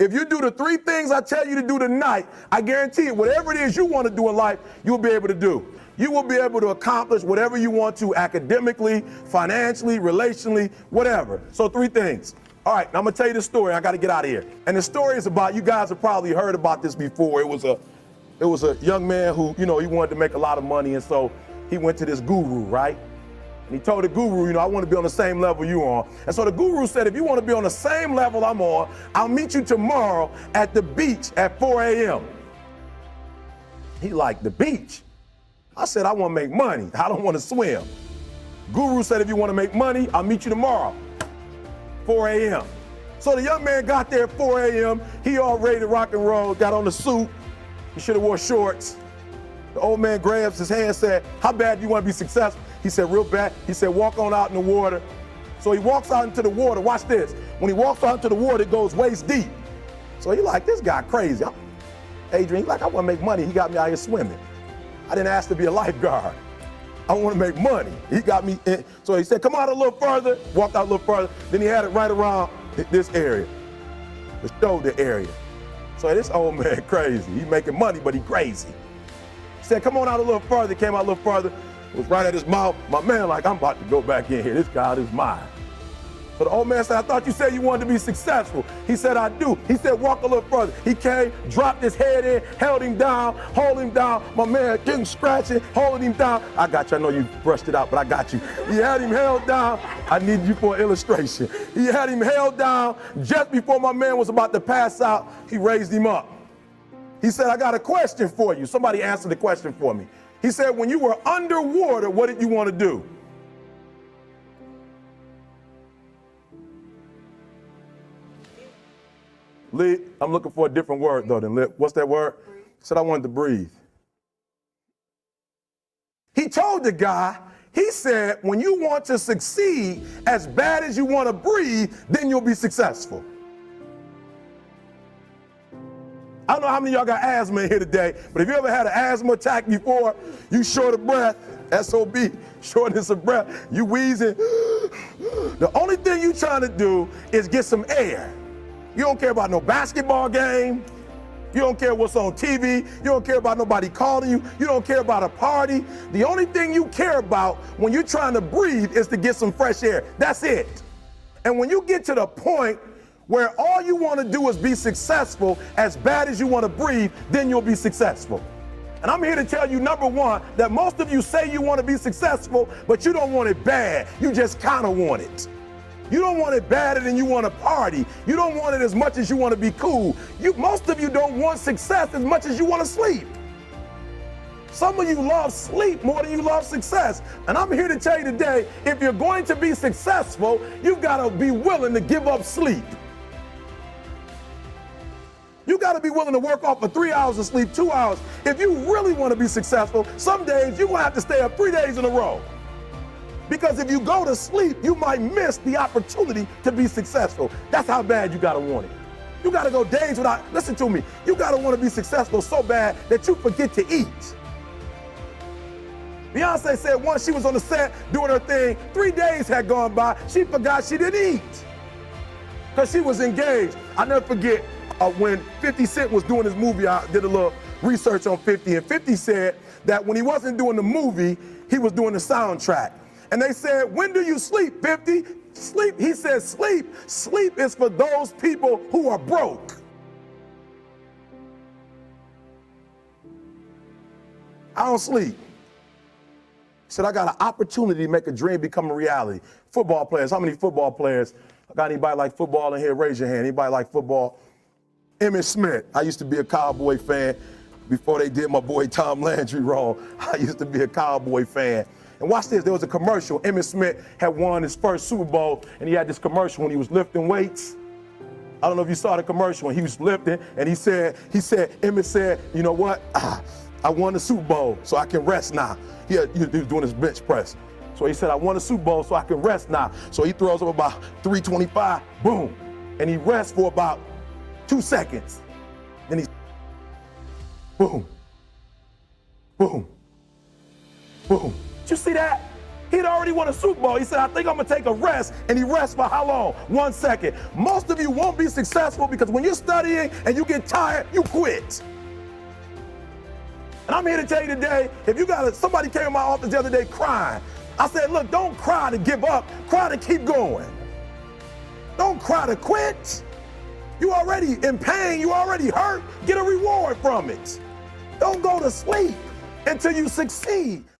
If you do the 3 things I tell you to do tonight, I guarantee it, whatever it is you want to do in life, you'll be able to do. You will be able to accomplish whatever you want to academically, financially, relationally, whatever. So 3 things. All right, now I'm going to tell you the story. I got to get out of here. And the story is about, you guys have probably heard about this before. It was a young man who, he wanted to make a lot of money. And so he went to this guru, right? And he told the guru, I want to be on the same level you're on. And so the guru said, if you want to be on the same level I'm on, I'll meet you tomorrow at the beach at 4 a.m. He like, the beach? I said, I want to make money. I don't want to swim. Guru said, if you want to make money, I'll meet you tomorrow, 4 a.m. So the young man got there at 4 a.m. He all ready to rock and roll, got on the suit. He should have wore shorts. The old man grabs his hand and said, how bad do you want to be successful? He said, real bad. He said, walk on out in the water. So he walks out into the water. Watch this. When he walks out into the water, it goes waist deep. So he like, this guy crazy. Adrian, he like, I want to make money. He got me out here swimming. I didn't ask to be a lifeguard. I want to make money. He got me in. So he said, come out a little further. Walked out a little further. Then he had it right around this area, the shoulder area. So this old man crazy. He making money, but he crazy. He said, come on out a little further. Came out a little further. It was right at his mouth. My man like, I'm about to go back in here. This God is mine. So the old man said, I thought you said you wanted to be successful. He said, I do. He said, walk a little further. He came, dropped his head in, held him down, hold him down. My man getting scratching, holding him down. I got you. I know you brushed it out, but I got you. He had him held down. I need you for an illustration. He had him held down. Just before my man was about to pass out, he raised him up. He said, I got a question for you. Somebody answer the question for me. He said, when you were underwater, what did you want to do? Lee, I'm looking for a different word though than live. What's that word? He said, I wanted to breathe. He told the guy, he said, when you want to succeed as bad as you want to breathe, then you'll be successful. I don't know how many of y'all got asthma in here today, but if you ever had an asthma attack before, you short of breath, SOB, shortness of breath, you wheezing. The only thing you trying to do is get some air. You don't care about no basketball game. You don't care what's on TV. You don't care about nobody calling you. You don't care about a party. The only thing you care about when you're trying to breathe is to get some fresh air. That's it. And when you get to the point where all you want to do is be successful as bad as you want to breathe, then you'll be successful. And I'm here to tell you, number one, that most of you say you want to be successful, but you don't want it bad. You just kind of want it. You don't want it badder than you want to party. You don't want it as much as you want to be cool. Most of you don't want success as much as you want to sleep. Some of you love sleep more than you love success. And I'm here to tell you today, if you're going to be successful, you've got to be willing to give up sleep. You got to be willing to work off for 3 hours of sleep, 2 hours. If you really want to be successful, some days you're going to have to stay up 3 days in a row. Because if you go to sleep, you might miss the opportunity to be successful. That's how bad you got to want it. You got to go days without, listen to me, you got to want to be successful so bad that you forget to eat. Beyonce said once she was on the set doing her thing, 3 days had gone by, she forgot she didn't eat because she was engaged. I never forget when 50 Cent was doing his movie, I did a little research on 50, and 50 said that when he wasn't doing the movie, he was doing the soundtrack. And they said, when do you sleep, 50? Sleep, he said, sleep. Sleep is for those people who are broke. I don't sleep. He said, I got an opportunity to make a dream become a reality. Football players, how many football players? Got anybody like football in here? Raise your hand. Anybody like football? Emmitt Smith. I used to be a Cowboy fan before they did my boy Tom Landry wrong. I used to be a Cowboy fan. And watch this, there was a commercial. Emmitt Smith had won his first Super Bowl, and he had this commercial when he was lifting weights. I don't know if you saw the commercial when he was lifting, and Emmitt said, you know what? I won the Super Bowl, so I can rest now. He was doing his bench press. So he said, I won the Super Bowl, so I can rest now. So he throws up about 325, boom. And he rests for about 2 seconds. Then he, boom, boom, boom. Did you see that? He'd already won a Super Bowl. He said, I think I'm going to take a rest. And he rests for how long? 1 second. Most of you won't be successful because when you're studying and you get tired, you quit. And I'm here to tell you today, if you got somebody came in my office the other day crying. I said, look, don't cry to give up. Cry to keep going. Don't cry to quit. You already in pain. You already hurt. Get a reward from it. Don't go to sleep until you succeed.